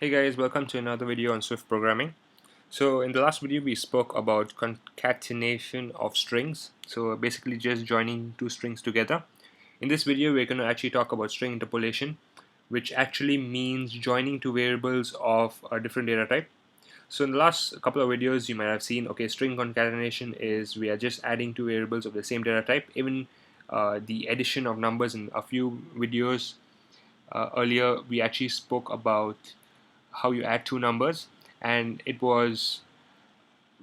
Hey guys, welcome to another video on Swift programming. So in the last video we spoke about concatenation of strings, so basically just joining two strings together. In this video we're going to actually talk about string interpolation, which actually means joining two variables of a different data type. So in the last couple of videos you might have seen, okay, string concatenation is we are just adding two variables of the same data type. Even the addition of numbers in a few videos earlier we actually spoke about how you add two numbers, and it was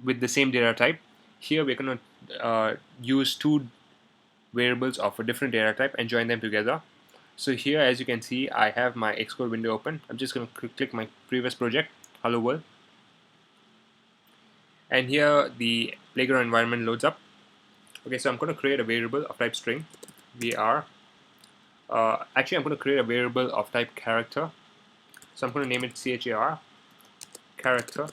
with the same data type. Here we're going to use two variables of a different data type and join them together. So here, as you can see, I have my Xcode window open. I'm just going to click my previous project, Hello World, and here the playground environment loads up. Okay, so I'm going to create a variable of type string var. Actually, I'm going to create a variable of type character. So I'm going to name it char character.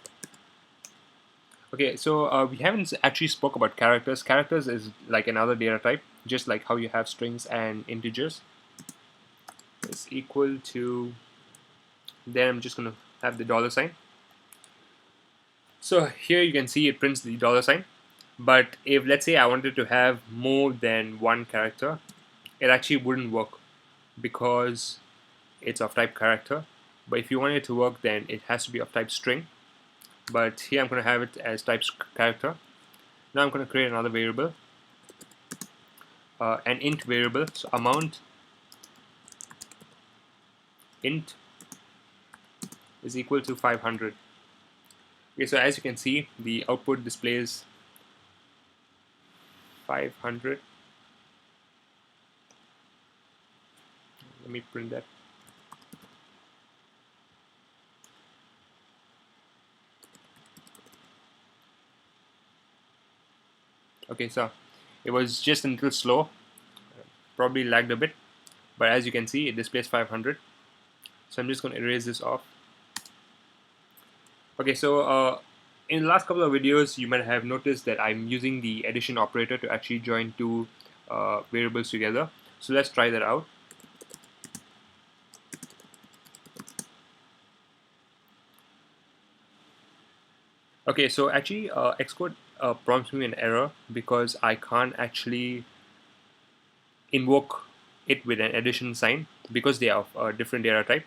Okay, so we haven't actually spoke about characters. Characters is like another data type, just like how you have strings and integers. It's equal to, then I'm just going to have the dollar sign. So here you can see it prints the dollar sign. But if let's say I wanted to have more than one character, it actually wouldn't work because it's of type character. But if you want it to work, then it has to be of type string. But here I'm going to have it as type character. Now I'm going to create another variable, an int variable, so amount int is equal to 500. Okay, so as you can see, the output displays 500. Let me print that. Okay, so it was just a little slow, probably lagged a bit, but as you can see, it displays 500. So I'm just going to erase this off. Okay, so in the last couple of videos, you might have noticed that I'm using the addition operator to actually join two variables together. So let's try that out. Okay, so actually Xcode prompts me an error because I can't actually invoke it with an addition sign because they are of a different data type.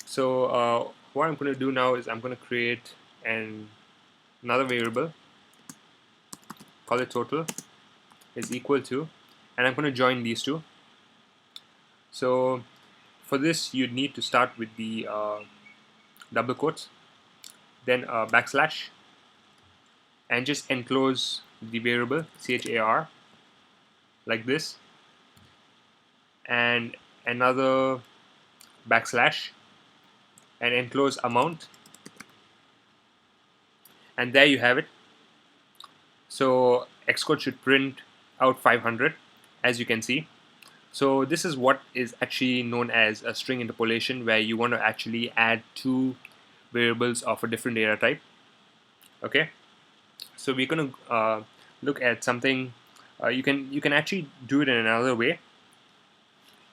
So what I'm going to do now is I'm going to create another variable, call it total is equal to, and I'm going to join these two. So for this you need to start with the double quotes, then backslash, and just enclose the variable char like this, and another backslash, and enclose amount, and there you have it. So Xcode should print out 500, as you can see. So this is what is actually known as a string interpolation, where you want to actually add two variables of a different data type. Okay, so we're going to look at something. You can actually do it in another way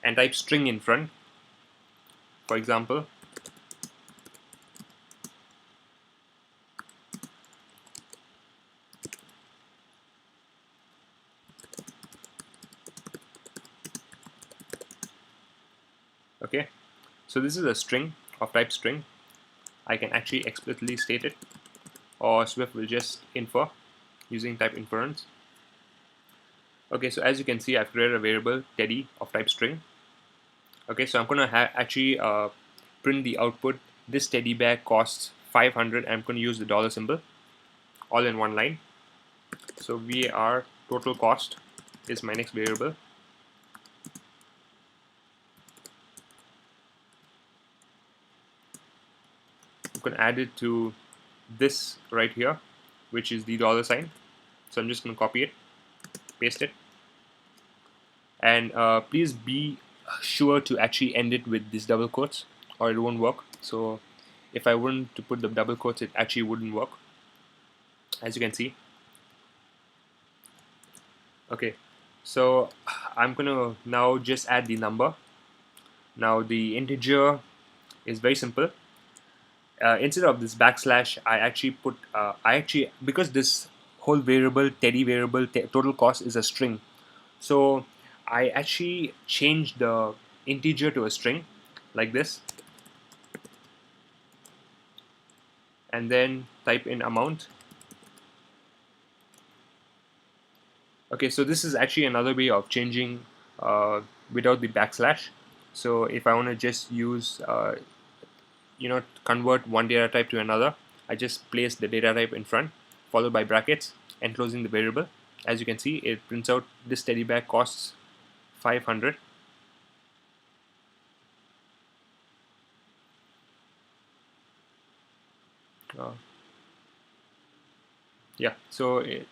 and type string in front. For example, okay, so this is a string of type string. I can actually explicitly state it, or Swift will just infer using type inference. Okay, so as you can see, I've created a variable teddy of type string. Okay, so I'm going to actually print the output. This teddy bear costs 500. I'm going to use the dollar symbol all in one line. So var total cost is my next variable. I'm going to add it to this right here, which is the dollar sign. So I'm just going to copy it, paste it, and please be sure to actually end it with these double quotes or it won't work. So if I weren't to put the double quotes, it actually wouldn't work, as you can see. Okay, so I'm gonna now just add the number. Now the integer is very simple. instead of this backslash, I actually put because this whole variable teddy variable total cost is a string, so I actually changed the integer to a string like this, and then type in amount. Okay, so this is actually another way of changing without the backslash. So if I want to just use convert one data type to another, I just place the data type in front followed by brackets and closing the variable. As you can see, it prints out this teddy bear costs 500. uh, yeah, so it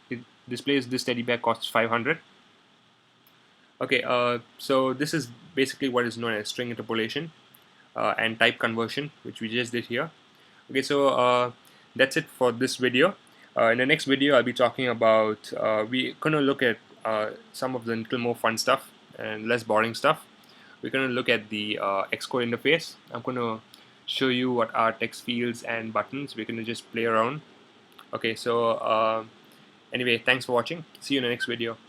displays this teddy bear costs 500. Okay, so this is basically what is known as string interpolation and type conversion, which we just did here. Okay, so that's it for this video. In the next video, I'll be talking about, we're going to look at some of the little more fun stuff and less boring stuff. We're going to look at the Xcode interface. I'm going to show you what are text fields and buttons. We're going to just play around. Okay, so anyway, thanks for watching. See you in the next video.